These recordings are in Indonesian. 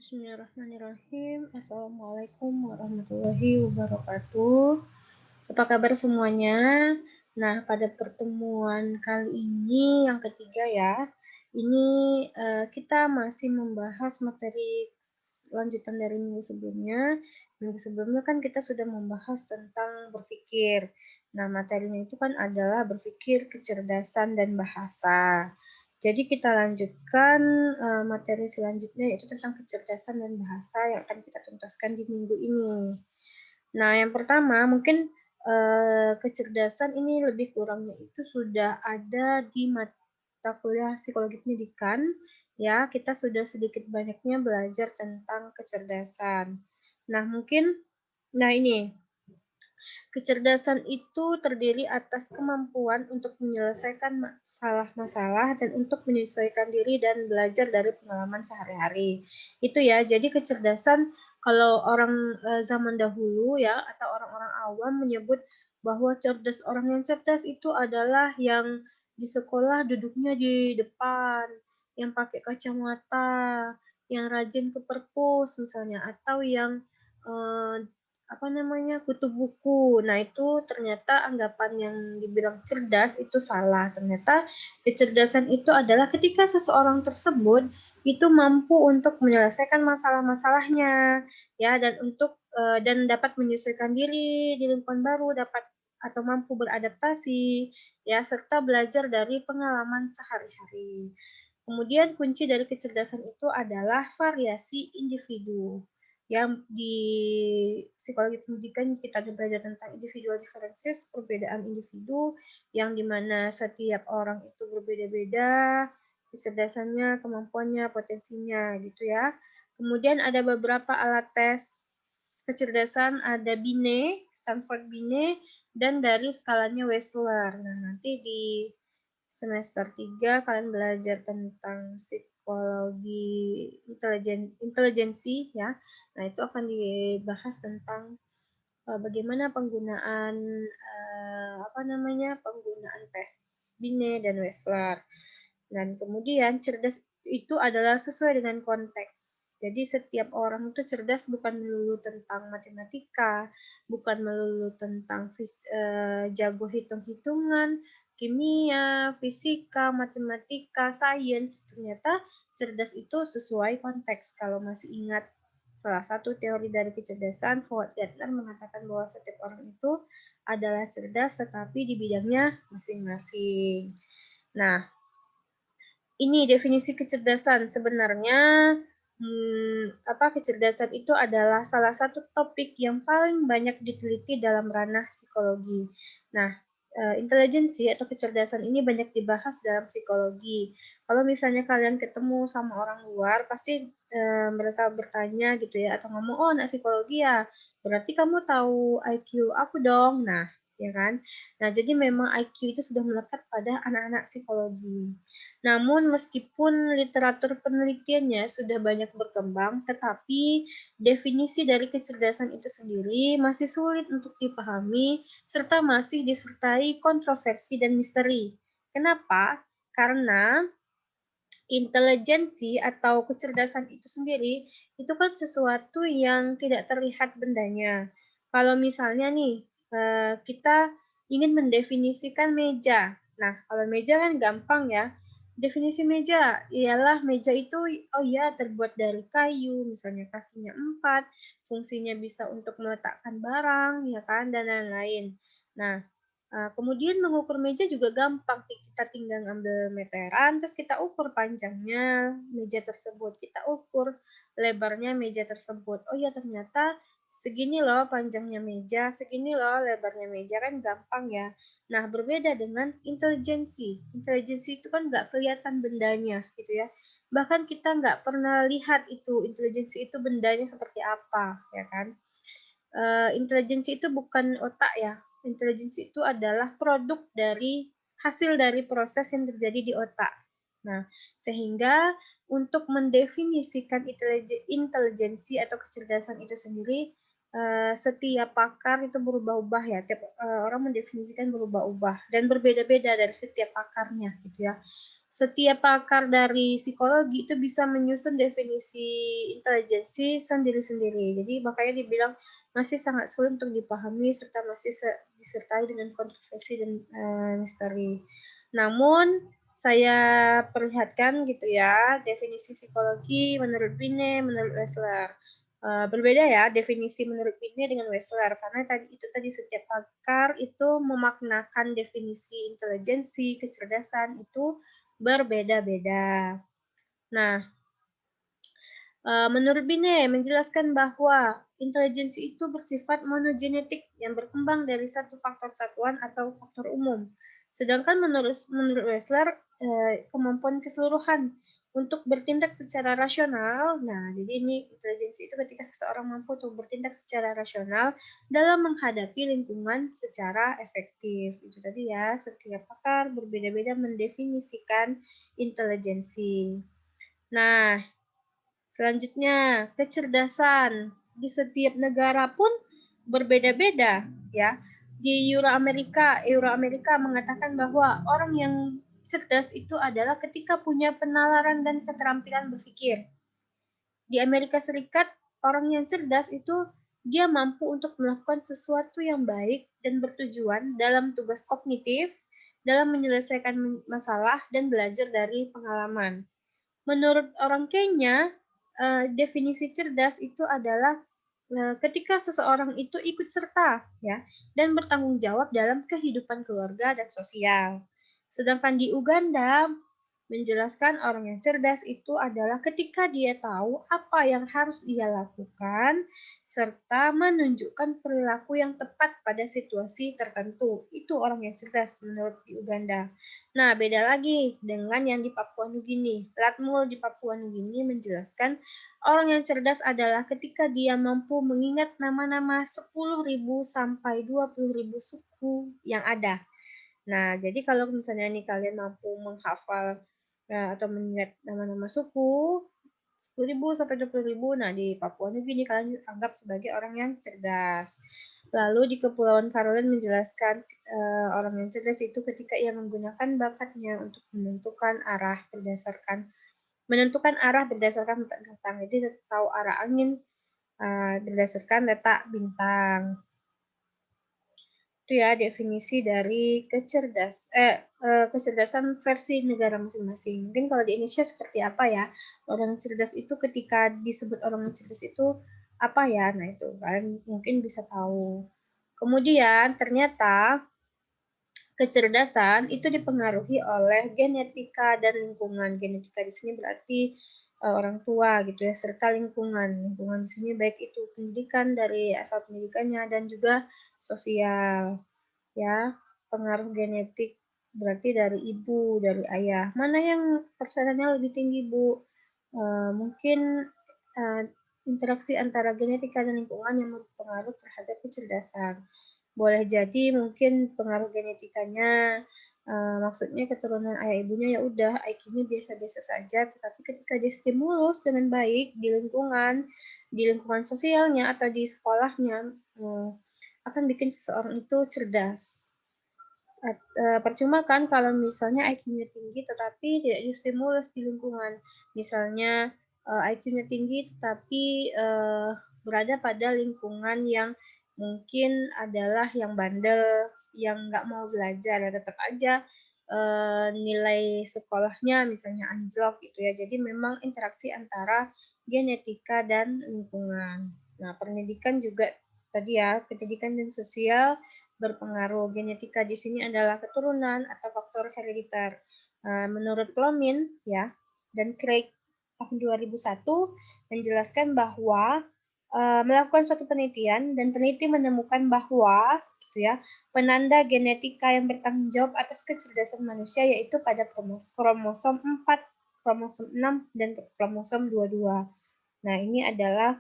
Bismillahirrahmanirrahim. Assalamualaikum warahmatullahi wabarakatuh. Apa kabar semuanya? Nah, pada pertemuan kali ini yang ketiga ya, ini kita masih membahas materi lanjutan dari minggu sebelumnya. Minggu sebelumnya kan kita sudah membahas tentang berpikir. Nah, materinya itu kan adalah berpikir, kecerdasan, dan bahasa. Jadi kita lanjutkan materi selanjutnya yaitu tentang kecerdasan dan bahasa yang akan kita tuntaskan di minggu ini. Nah, yang pertama mungkin kecerdasan ini lebih kurangnya itu sudah ada di mata kuliah psikologi pendidikan. Ya, kita sudah sedikit banyaknya belajar tentang kecerdasan. Nah, ini kecerdasan itu terdiri atas kemampuan untuk menyelesaikan masalah-masalah dan untuk menyesuaikan diri dan belajar dari pengalaman sehari-hari. Itu ya, jadi kecerdasan kalau orang zaman dahulu ya atau orang-orang awam menyebut bahwa orang yang cerdas itu adalah yang di sekolah duduknya di depan, yang pakai kacamata, yang rajin ke perpus misalnya, atau yang eh, kutu buku. Nah, itu ternyata anggapan yang dibilang cerdas itu salah. Ternyata kecerdasan itu adalah ketika seseorang tersebut itu mampu untuk menyelesaikan masalah-masalahnya, ya, dan dapat menyesuaikan diri di lingkungan baru, dapat atau mampu beradaptasi, ya, serta belajar dari pengalaman sehari-hari. Kemudian kunci dari kecerdasan itu adalah variasi individu. Yang di psikologi pendidikan kita belajar tentang individual differences, perbedaan individu, yang dimana setiap orang itu berbeda-beda, kecerdasannya, kemampuannya, potensinya gitu ya. Kemudian ada beberapa alat tes kecerdasan, ada Binet, Stanford Binet, dan dari skalanya Wechsler. Nah, nanti di semester 3 kalian belajar tentang psikologi intelijensi ya. Nah, itu akan dibahas tentang bagaimana penggunaan penggunaan tes Binet dan Wechsler. Dan kemudian cerdas itu adalah sesuai dengan konteks. Jadi setiap orang itu cerdas bukan melulu tentang matematika, bukan melulu tentang jago hitung-hitungan, kimia, fisika, matematika, sains. Ternyata cerdas itu sesuai konteks. Kalau masih ingat salah satu teori dari kecerdasan, Howard Gardner mengatakan bahwa setiap orang itu adalah cerdas tetapi di bidangnya masing-masing. Nah, ini definisi kecerdasan. Sebenarnya kecerdasan itu adalah salah satu topik yang paling banyak diteliti dalam ranah psikologi. Nah, intelijensi atau kecerdasan ini banyak dibahas dalam psikologi. Kalau misalnya kalian ketemu sama orang luar, pasti mereka bertanya gitu ya, atau ngomong, oh anak psikologi ya, berarti kamu tahu IQ aku dong. Nah, ya kan? Nah, jadi memang IQ itu sudah melekat pada anak-anak psikologi. Namun meskipun literatur penelitiannya sudah banyak berkembang, tetapi definisi dari kecerdasan itu sendiri masih sulit untuk dipahami serta masih disertai kontroversi dan misteri. Kenapa? Karena intelijensi atau kecerdasan itu sendiri itu kan sesuatu yang tidak terlihat bendanya. Kalau misalnya nih kita ingin mendefinisikan meja. Nah, kalau meja kan gampang ya. Definisi meja ialah meja itu oh ya terbuat dari kayu, misalnya kakinya 4, fungsinya bisa untuk meletakkan barang, ya kan, dan lain-lain. Nah, kemudian mengukur meja juga gampang, kita tinggal ambil meteran, terus kita ukur panjangnya meja tersebut, kita ukur lebarnya meja tersebut. Oh ya ternyata segini loh panjangnya meja, segini loh lebarnya meja, kan gampang ya. Nah berbeda dengan intelijensi. Intelijensi itu kan nggak kelihatan bendanya gitu ya. Bahkan kita nggak pernah lihat itu intelijensi itu bendanya seperti apa, ya kan. Intelijensi itu bukan otak ya. Intelijensi itu adalah produk dari hasil dari proses yang terjadi di otak. Nah, sehingga untuk mendefinisikan intelijensi atau kecerdasan itu sendiri, setiap pakar itu berubah-ubah ya. Tiap orang mendefinisikan berubah-ubah dan berbeda-beda dari setiap pakarnya gitu ya. setiap pakar dari psikologi itu bisa menyusun definisi intelijensi sendiri-sendiri. Jadi makanya dibilang masih sangat sulit untuk dipahami serta masih disertai dengan kontroversi dan misteri. Namun saya perlihatkan gitu ya definisi psikologi menurut Binet, menurut Wessler. Berbeda ya definisi menurut Binet dengan Wessler karena tadi setiap pakar itu memaknakan definisi intelijensi, kecerdasan itu berbeda-beda. Nah, menurut Binet menjelaskan bahwa intelijensi itu bersifat monogenetik yang berkembang dari satu faktor satuan atau faktor umum. Sedangkan menurut Wessler, kemampuan keseluruhan untuk bertindak secara rasional. Nah, jadi ini intelijensi itu ketika seseorang mampu untuk bertindak secara rasional dalam menghadapi lingkungan secara efektif. Itu tadi ya, setiap pakar berbeda-beda mendefinisikan intelijensi. Nah, selanjutnya kecerdasan di setiap negara pun berbeda-beda ya. Di Euro-Amerika mengatakan bahwa orang yang cerdas itu adalah ketika punya penalaran dan keterampilan berpikir. Di Amerika Serikat, orang yang cerdas itu dia mampu untuk melakukan sesuatu yang baik dan bertujuan dalam tugas kognitif, dalam menyelesaikan masalah dan belajar dari pengalaman. Menurut orang Kenya, definisi cerdas itu adalah ketika seseorang itu ikut serta ya dan bertanggung jawab dalam kehidupan keluarga dan sosial. Sedangkan di Uganda menjelaskan orang yang cerdas itu adalah ketika dia tahu apa yang harus ia lakukan serta menunjukkan perilaku yang tepat pada situasi tertentu. Itu orang yang cerdas menurut di Uganda. Nah, beda lagi dengan yang di Papua Nugini. Latmul di Papua Nugini menjelaskan orang yang cerdas adalah ketika dia mampu mengingat nama-nama 10.000 sampai 20.000 suku yang ada. Nah, jadi kalau misalnya nih kalian mampu menghafal atau mengingat nama-nama suku 10.000 sampai 20.000, nah di Papua Nugini kalian anggap sebagai orang yang cerdas. Lalu di Kepulauan Caroline menjelaskan orang yang cerdas itu ketika ia menggunakan bakatnya untuk menentukan arah berdasarkan bintang. Jadi tahu arah angin berdasarkan letak bintang. Itu ya definisi dari kecerdasan versi negara masing-masing. Mungkin kalau di Indonesia seperti apa ya? Orang cerdas itu ketika disebut orang cerdas itu apa ya? Nah, itu kalian mungkin bisa tahu. Kemudian ternyata kecerdasan itu dipengaruhi oleh genetika dan lingkungan. Genetika di sini berarti orang tua gitu ya, serta lingkungan. Lingkungan di sini baik itu pendidikan dari asal pendidikannya dan juga sosial ya. Pengaruh genetik berarti dari ibu, dari ayah. Mana yang persennya lebih tinggi, Bu? Mungkin interaksi antara genetika dan lingkungan yang berpengaruh terhadap kecerdasan. Boleh jadi mungkin pengaruh genetikanya, maksudnya keturunan ayah ibunya ya udah IQ-nya biasa-biasa saja, tetapi ketika dia stimulus dengan baik di lingkungan sosialnya atau di sekolahnya, akan bikin seseorang itu cerdas. Percuma kan kalau misalnya IQ-nya tinggi tetapi tidak distimulus di lingkungan. Misalnya IQ-nya tinggi tetapi berada pada lingkungan yang mungkin adalah yang bandel, yang nggak mau belajar, ya tetap aja nilai sekolahnya misalnya anjlok gitu ya. Jadi memang interaksi antara genetika dan lingkungan. Nah, pendidikan juga tadi ya, pendidikan dan sosial berpengaruh. Genetika di sini adalah keturunan atau faktor herediter. Menurut Plomin ya dan Craig tahun 2001 menjelaskan bahwa melakukan suatu penelitian dan peneliti menemukan bahwa gitu ya, penanda genetika yang bertanggung jawab atas kecerdasan manusia yaitu pada kromosom 4, kromosom 6 dan kromosom 22. Nah, ini adalah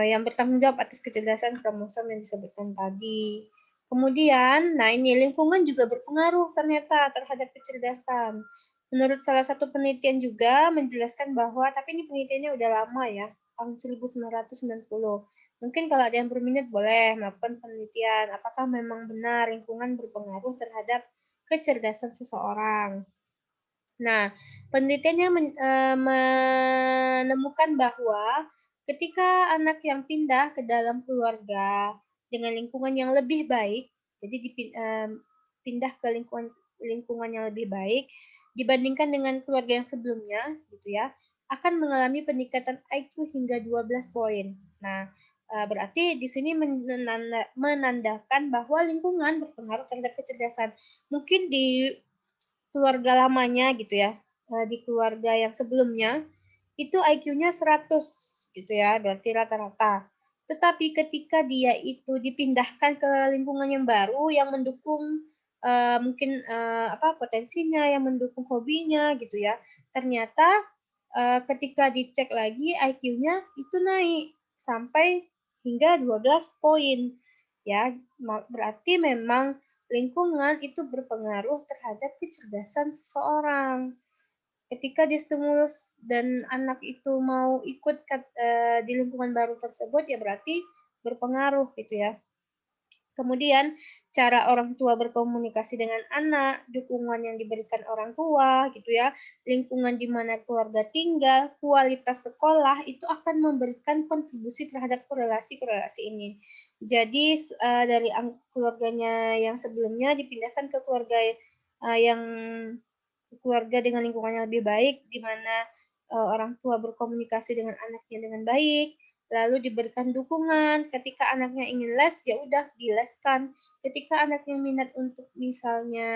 yang bertanggung jawab atas kecerdasan kromosom yang disebutkan tadi. Kemudian, nah ini lingkungan juga berpengaruh ternyata terhadap kecerdasan. Menurut salah satu penelitian juga menjelaskan bahwa, tapi ini penelitiannya udah lama ya, tahun 1990. Mungkin kalau ada yang berminat boleh melakukan penelitian, apakah memang benar lingkungan berpengaruh terhadap kecerdasan seseorang. Nah, penelitiannya menemukan bahwa ketika anak yang pindah ke dalam keluarga dengan lingkungan yang lebih baik, jadi pindah ke lingkungan lingkungan yang lebih baik dibandingkan dengan keluarga yang sebelumnya, gitu ya, akan mengalami peningkatan IQ hingga 12 poin. Nah, berarti di sini menandakan bahwa lingkungan berpengaruh terhadap kecerdasan. Mungkin di keluarga lamanya gitu ya, di keluarga yang sebelumnya, itu IQ-nya 100 gitu ya, berarti rata-rata. Tetapi ketika dia itu dipindahkan ke lingkungan yang baru yang mendukung, mungkin, potensinya, yang mendukung hobinya gitu ya, ternyata, ketika dicek lagi IQ-nya itu naik sampai hingga 12 poin ya. Berarti memang lingkungan itu berpengaruh terhadap kecerdasan seseorang. Ketika distimulus dan anak itu mau ikut di lingkungan baru tersebut, ya berarti berpengaruh gitu ya. Kemudian cara orang tua berkomunikasi dengan anak, dukungan yang diberikan orang tua gitu ya, lingkungan di mana keluarga tinggal, kualitas sekolah itu akan memberikan kontribusi terhadap korelasi-korelasi ini. Jadi dari keluarganya yang sebelumnya dipindahkan ke yang keluarga dengan lingkungan yang lebih baik, di mana orang tua berkomunikasi dengan anaknya dengan baik, lalu diberikan dukungan. Ketika anaknya ingin les, ya udah dileskan. Ketika anaknya minat untuk misalnya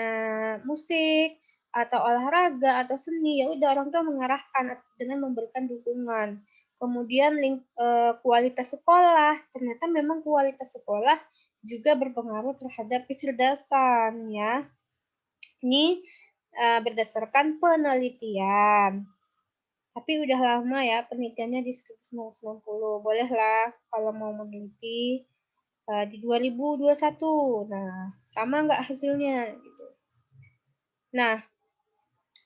musik atau olahraga atau seni, ya udah orang tua mengarahkan dengan memberikan dukungan. Kemudian kualitas sekolah, ternyata memang kualitas sekolah juga berpengaruh terhadap kecerdasan ya. Ini berdasarkan penelitian. Tapi udah lama ya penelitiannya di 1990. Bolehlah kalau mau meneliti di 2021. Nah, sama nggak hasilnya? Gitu. Nah,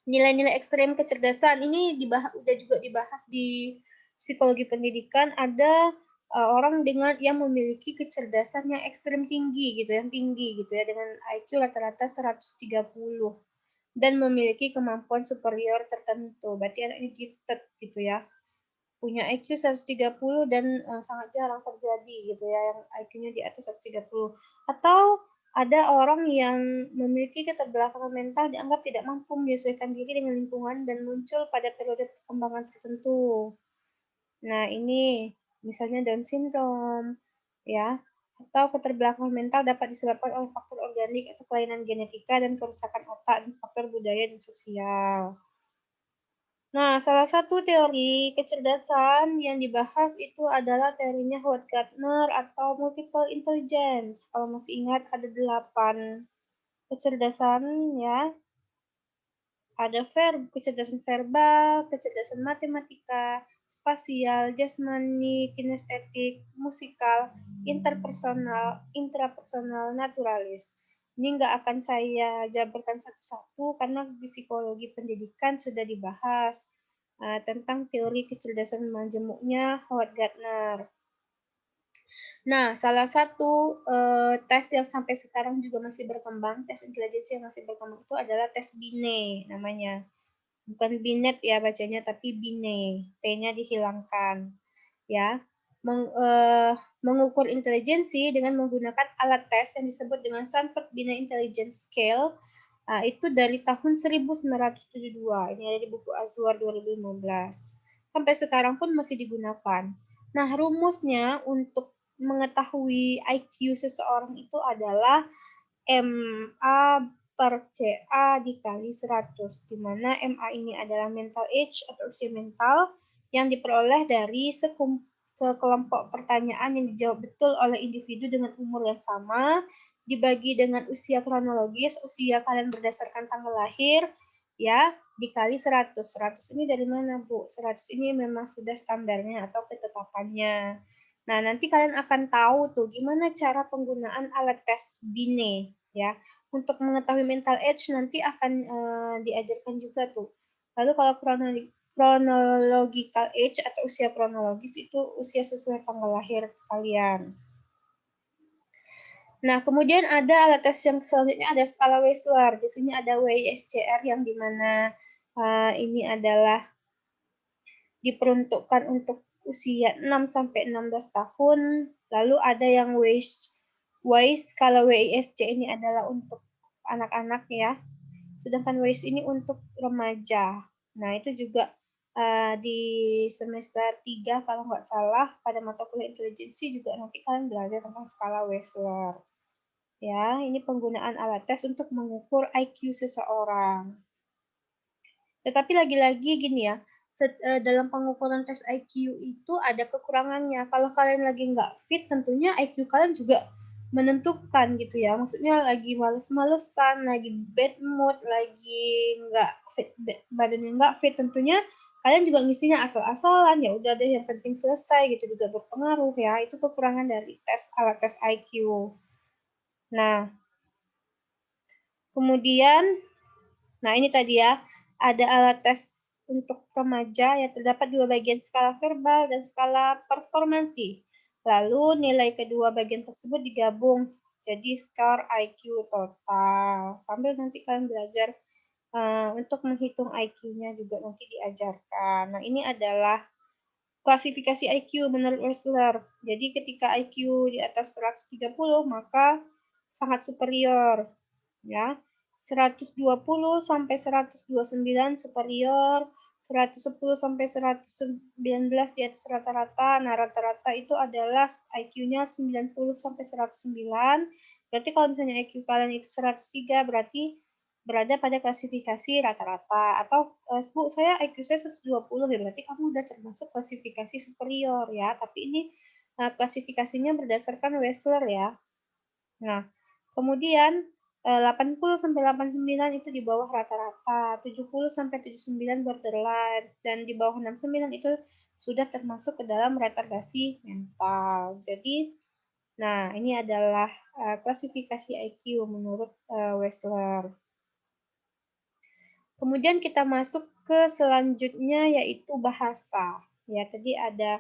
nilai-nilai ekstrem kecerdasan ini udah juga dibahas di psikologi pendidikan. Ada orang dengan yang memiliki kecerdasan yang ekstrem tinggi gitu, yang tinggi gitu ya, dengan IQ rata-rata 130 dan memiliki kemampuan superior tertentu. Berarti anaknya gifted gitu ya. Punya IQ 130 dan sangat jarang terjadi gitu ya yang IQ-nya di atas 130. Atau ada orang yang memiliki keterbelakangan mental dianggap tidak mampu menyesuaikan diri dengan lingkungan dan muncul pada periode perkembangan tertentu. Nah, ini misalnya Down syndrome ya. Atau keterbelakangan mental dapat disebabkan oleh faktor organik atau kelainan genetika dan kerusakan otak dan faktor budaya dan sosial. Nah, salah satu teori kecerdasan yang dibahas itu adalah teorinya Howard Gardner atau multiple intelligence. Kalau masih ingat ada 8 kecerdasan ya. Ada kecerdasan verbal, kecerdasan matematika, spasial, jasmani, kinestetik, musikal, interpersonal, intrapersonal, naturalis. Ini nggak akan saya jabarkan satu-satu karena di psikologi pendidikan sudah dibahas tentang teori kecerdasan majemuknya Howard Gardner. Nah, salah satu tes yang sampai sekarang juga masih berkembang, tes intelijensi yang masih berkembang itu adalah tes Binet namanya. Bukan Binet ya bacanya, tapi Binet. T-nya dihilangkan. Ya, mengukur intelijensi dengan menggunakan alat tes yang disebut dengan Sanford Binet Intelligence Scale. Itu dari tahun 1972. Ini ada di buku Azwar 2015. Sampai sekarang pun masih digunakan. Nah, rumusnya untuk mengetahui IQ seseorang itu adalah MA per CA dikali 100, di mana MA ini adalah mental age atau usia mental yang diperoleh dari sekelompok pertanyaan yang dijawab betul oleh individu dengan umur yang sama, dibagi dengan usia kronologis, usia kalian berdasarkan tanggal lahir, ya, dikali 100. 100 ini dari mana, Bu? 100 ini memang sudah standarnya atau ketetapannya. Nah, nanti kalian akan tahu tuh gimana cara penggunaan alat tes Binet, ya. Untuk mengetahui mental age nanti akan diajarkan juga tuh. Lalu kalau chronological age atau usia kronologis itu usia sesuai tanggal lahir kalian. Nah, kemudian ada alat tes yang selanjutnya ada skala Wechsler. Di sini ada WISCR yang dimana Ini adalah diperuntukkan untuk usia 6 sampai 16 tahun. Lalu ada yang WISC, kalau WISC ini adalah untuk anak-anak ya. Sedangkan WISC ini untuk remaja. Nah, itu juga di semester 3 kalau nggak salah pada mata kuliah intelijensi juga nanti kalian belajar tentang skala Wechsler. Ya, ini penggunaan alat tes untuk mengukur IQ seseorang. Tetapi lagi-lagi gini ya, dalam pengukuran tes IQ itu ada kekurangannya. Kalau kalian lagi nggak fit, tentunya IQ kalian juga menentukan gitu ya. Maksudnya lagi males-malesan, lagi bad mood, lagi nggak fit, badannya nggak fit, tentunya kalian juga ngisinya asal-asalan. Ya udah deh, yang penting selesai gitu juga berpengaruh ya. Itu kekurangan dari alat tes IQ. Nah, kemudian, nah ini tadi ya, ada alat tes untuk remaja ya, terdapat dua bagian, skala verbal dan skala performansi. Lalu nilai kedua bagian tersebut digabung jadi skor IQ total. Sambil nanti kalian belajar untuk menghitung IQ-nya juga nanti diajarkan. Nah, ini adalah klasifikasi IQ menurut Wechsler. Jadi ketika IQ di atas 130 maka sangat superior ya. 120 sampai 129 superior, 110 sampai 119 di atas rata-rata. Nah, rata-rata itu adalah IQ-nya 90 sampai 109. Berarti kalau misalnya IQ kalian itu 103 berarti berada pada klasifikasi rata-rata. Atau Bu, saya IQ saya 120 ya, berarti kamu udah termasuk klasifikasi superior ya. Tapi ini klasifikasinya berdasarkan Wechsler ya. Nah, kemudian 80 sampai 89 itu di bawah rata-rata, 70 sampai 79 borderline, dan di bawah 69 itu sudah termasuk ke dalam retardasi mental. Jadi, nah ini adalah klasifikasi IQ menurut Wechsler. Kemudian kita masuk ke selanjutnya yaitu bahasa. Ya, tadi ada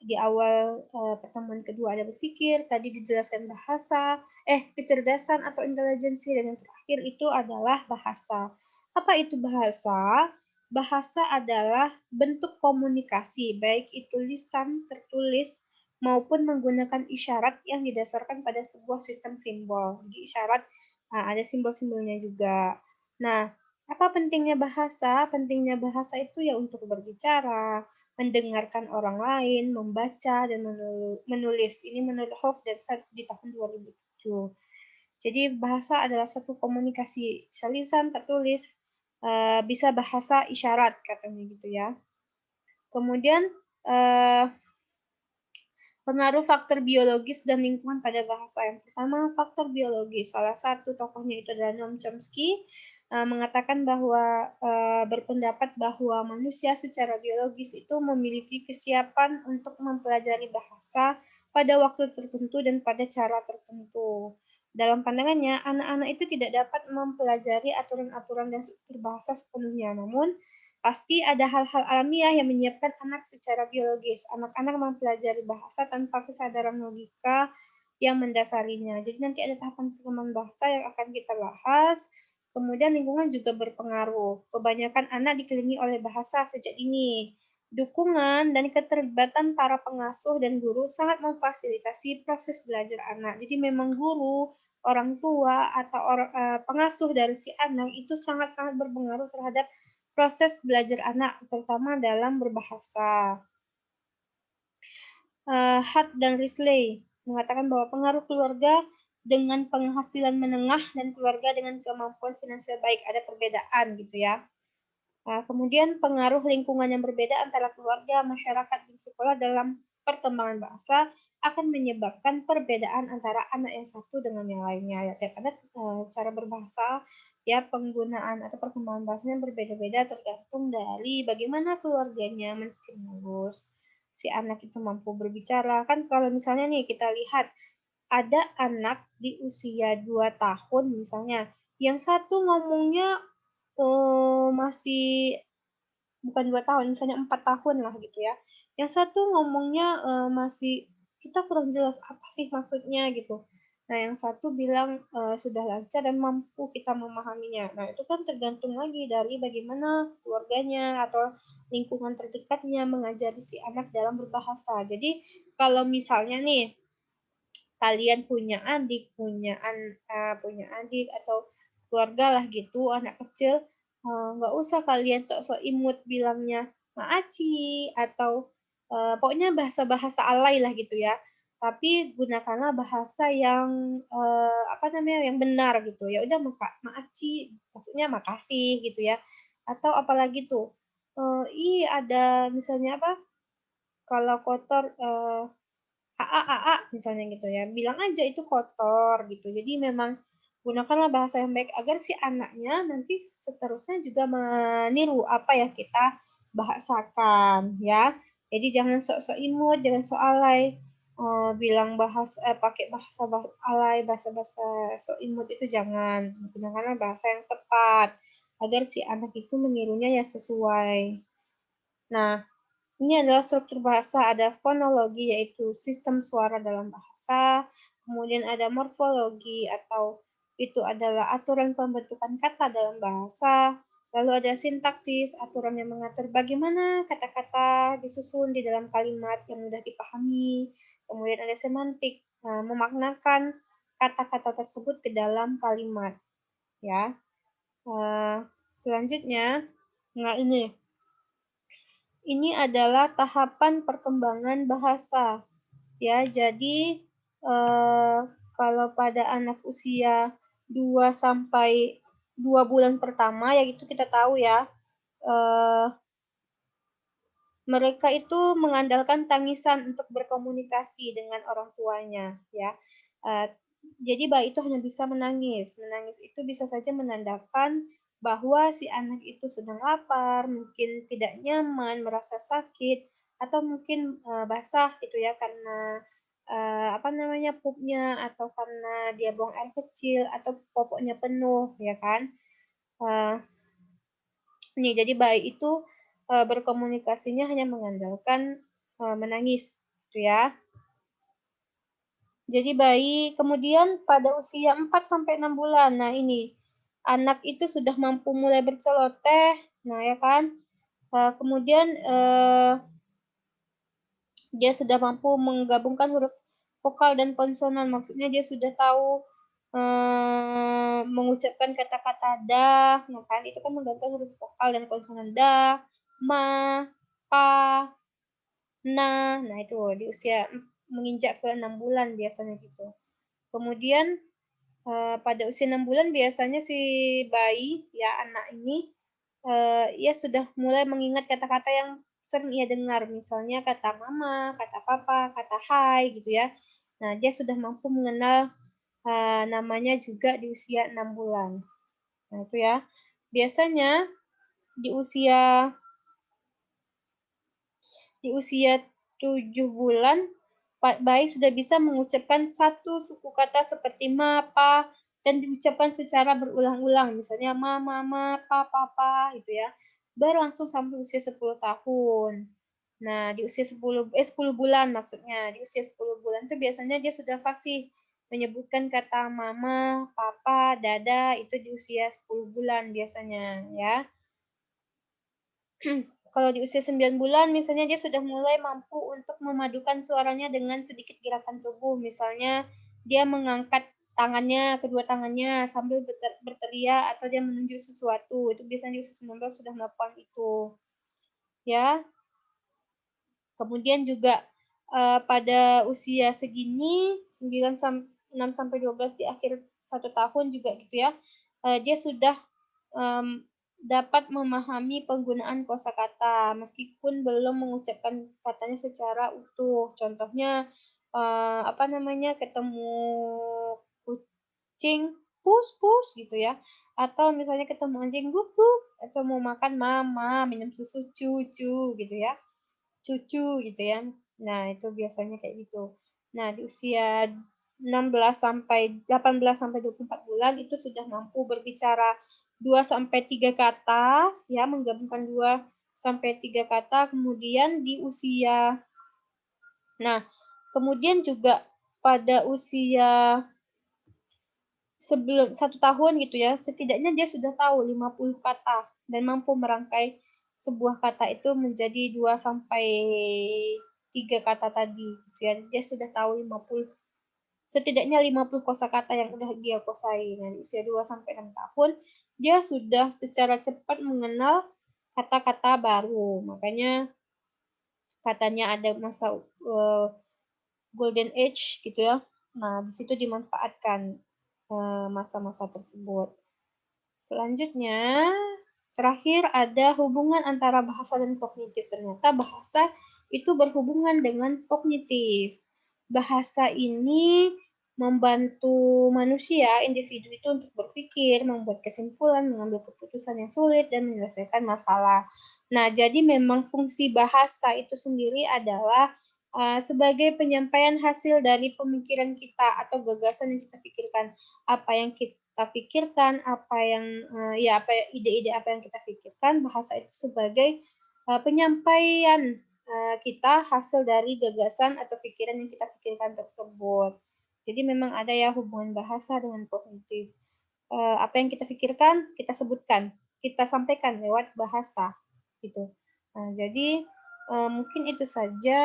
di awal pertemuan kedua ada berpikir, tadi dijelaskan bahasa, kecerdasan atau intelijensi, dan yang terakhir itu adalah bahasa. Apa itu bahasa? Bahasa adalah bentuk komunikasi, baik itu lisan, tertulis, maupun menggunakan isyarat yang didasarkan pada sebuah sistem simbol. Jadi isyarat, ada simbol-simbolnya juga. Nah, apa pentingnya bahasa? Pentingnya bahasa itu ya untuk berbicara, mendengarkan orang lain, membaca, dan menulis. Ini menurut Hoff dan Sachs di tahun 2007. Jadi bahasa adalah suatu komunikasi, bisa lisan, tertulis, bisa bahasa isyarat katanya gitu ya. Kemudian pengaruh faktor biologis dan lingkungan pada bahasa. Yang pertama, faktor biologis. Salah satu tokohnya itu adalah Noam Chomsky, mengatakan bahwa berpendapat bahwa manusia secara biologis itu memiliki kesiapan untuk mempelajari bahasa pada waktu tertentu dan pada cara tertentu. Dalam pandangannya, anak-anak itu tidak dapat mempelajari aturan-aturan dan struktur bahasa sepenuhnya, namun pasti ada hal-hal alamiah yang menyiapkan anak secara biologis. Anak-anak mempelajari bahasa tanpa kesadaran logika yang mendasarinya. Jadi nanti ada tahapan pengembangan bahasa yang akan kita bahas. Kemudian lingkungan juga berpengaruh. Kebanyakan anak dikelilingi oleh bahasa sejak dini. Dukungan dan keterlibatan para pengasuh dan guru sangat memfasilitasi proses belajar anak. Jadi memang guru, orang tua, atau pengasuh dari si anak itu sangat-sangat berpengaruh terhadap proses belajar anak, terutama dalam berbahasa. Hart dan Risley mengatakan bahwa pengaruh keluarga dengan penghasilan menengah dan keluarga dengan kemampuan finansial baik ada perbedaan gitu ya. Kemudian pengaruh lingkungan yang berbeda antara keluarga, masyarakat, dan sekolah dalam perkembangan bahasa akan menyebabkan perbedaan antara anak yang satu dengan yang lainnya. Ya, tiap anak cara berbahasa, ya penggunaan atau perkembangan bahasanya berbeda-beda tergantung dari bagaimana keluarganya menstimulus si anak itu mampu berbicara. Kan kalau misalnya nih kita lihat ada anak di usia 2 tahun misalnya, yang satu ngomongnya masih bukan 2 tahun, misalnya 4 tahun lah gitu ya. Yang satu ngomongnya masih kita kurang jelas apa sih maksudnya gitu. Nah, yang satu bilang sudah lancar dan mampu kita memahaminya. Nah, itu kan tergantung lagi dari bagaimana keluarganya atau lingkungan terdekatnya mengajari si anak dalam berbahasa. Jadi, kalau misalnya nih kalian punya adik, punya adik atau keluarga lah gitu, anak kecil, nggak usah kalian sok-sok imut bilangnya maaci atau pokoknya bahasa-bahasa alay lah gitu ya. Tapi gunakanlah bahasa yang apa namanya yang benar gitu. Ya udah maaci, maksudnya makasih gitu ya. Atau apalagi tuh, ada misalnya apa? Kalau kotor misalnya gitu ya, bilang aja itu kotor gitu. Jadi memang gunakanlah bahasa yang baik agar si anaknya nanti seterusnya juga meniru apa yang kita bahasakan ya. Jadi jangan sok-sok imut, jangan sok alay. Bilang pakai bahasa alay, bahasa-bahasa sok imut itu jangan. Gunakanlah bahasa yang tepat agar si anak itu menirunya ya sesuai. Nah, ini adalah struktur bahasa, ada fonologi yaitu sistem suara dalam bahasa, kemudian ada morfologi atau itu adalah aturan pembentukan kata dalam bahasa, lalu ada sintaksis, aturan yang mengatur bagaimana kata-kata disusun di dalam kalimat yang mudah dipahami, kemudian ada semantik, memaknakan kata-kata tersebut ke dalam kalimat, ya. Selanjutnya, nah ini adalah tahapan perkembangan bahasa. Ya, jadi kalau pada anak usia 2 sampai 2 bulan pertama, yaitu kita tahu ya, mereka itu mengandalkan tangisan untuk berkomunikasi dengan orang tuanya, ya. Jadi bayi itu hanya bisa menangis. Menangis itu bisa saja menandakan bahwa si anak itu sedang lapar, mungkin tidak nyaman, merasa sakit, atau mungkin basah gitu ya karena apa namanya pupnya atau karena dia buang air kecil atau popoknya penuh ya kan. Uh, jadi bayi itu berkomunikasinya hanya mengandalkan menangis gitu ya. Jadi bayi kemudian pada usia 4 sampai 6 bulan. Nah, ini anak itu sudah mampu mulai berceloteh. Nah, ya kan? Kemudian dia sudah mampu menggabungkan huruf vokal dan konsonan. Maksudnya dia sudah tahu mengucapkan kata-kata dah, ya kan? Itu kan menggabungkan huruf vokal dan konsonan dah, ma, pa, nah itu di usia menginjak ke 6 bulan biasanya gitu. Kemudian pada usia 6 bulan biasanya si bayi, ya anak ini, ia sudah mulai mengingat kata-kata yang sering ia dengar, misalnya kata mama, kata papa, kata hai gitu ya. Nah, dia sudah mampu mengenal namanya juga di usia 6 bulan. Nah, itu ya. Biasanya di usia 7 bulan, bayi sudah bisa mengucapkan satu suku kata seperti ma, pa, dan diucapkan secara berulang-ulang. Misalnya ma, mama, pa, papa, gitu ya. Berlangsung sampai usia 10 tahun. Nah, di usia 10 bulan maksudnya. Di usia 10 bulan itu biasanya dia sudah fasih menyebutkan kata mama, papa, dada, itu di usia 10 bulan biasanya, ya. Kalau di usia 9 bulan, misalnya dia sudah mulai mampu untuk memadukan suaranya dengan sedikit gerakan tubuh. Misalnya dia mengangkat tangannya, kedua tangannya sambil berteriak atau dia menunjuk sesuatu. Itu biasanya di usia 19 sudah melakukan itu. Ya. Kemudian juga pada usia segini 6 sampai 12 di akhir 1 tahun juga gitu ya. Dia sudah dapat memahami penggunaan kosakata meskipun belum mengucapkan katanya secara utuh. Contohnya apa namanya ketemu kucing pus pus gitu ya. Atau misalnya ketemu anjing guk guk atau mau makan mama, minum susu cucu gitu ya. Cucu gitu ya. Nah, itu biasanya kayak gitu. Nah, di usia 16 sampai 18 sampai 24 bulan itu sudah mampu berbicara 2 sampai 3 kata, ya, menggabungkan 2 sampai 3 kata. Kemudian di usia Nah, kemudian juga pada usia sebelum 1 tahun gitu ya, setidaknya dia sudah tahu 50 kata dan mampu merangkai sebuah kata itu menjadi 2 sampai 3 kata tadi gitu ya. Dia sudah tahu 50, setidaknya 50 kosakata yang udah dia kuasai. Nah, di usia 2 sampai 6 tahun, dia sudah secara cepat mengenal kata-kata baru. Makanya katanya ada masa golden age gitu ya. Nah, di situ dimanfaatkan masa-masa tersebut. Selanjutnya, terakhir ada hubungan antara bahasa dan kognitif. Ternyata bahasa itu berhubungan dengan kognitif. Bahasa ini membantu manusia, individu itu untuk berpikir, membuat kesimpulan, mengambil keputusan yang sulit, dan menyelesaikan masalah. Nah, jadi memang fungsi bahasa itu sendiri adalah sebagai penyampaian hasil dari pemikiran kita atau gagasan yang kita pikirkan. Apa yang kita pikirkan, apa yang ide-ide apa yang kita pikirkan, bahasa itu sebagai penyampaian kita hasil dari gagasan atau pikiran yang kita pikirkan tersebut. Jadi memang ada ya hubungan bahasa dengan kognitif. Apa yang kita pikirkan, kita sebutkan, kita sampaikan lewat bahasa gitu. Nah, jadi mungkin itu saja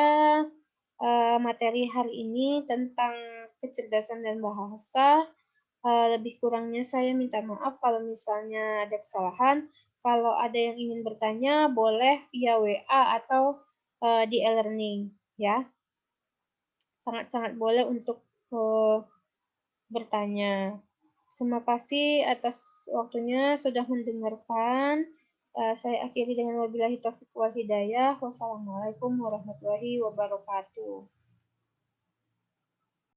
materi hari ini tentang kecerdasan dan bahasa. Lebih kurangnya saya minta maaf kalau misalnya ada kesalahan. Kalau ada yang ingin bertanya, boleh via WA atau di e-learning ya. Sangat-sangat boleh untuk bertanya. Terima kasih atas waktunya sudah mendengarkan. Saya akhiri dengan wabillahi taufiq wal hidayah. Wassalamualaikum warahmatullahi wabarakatuh.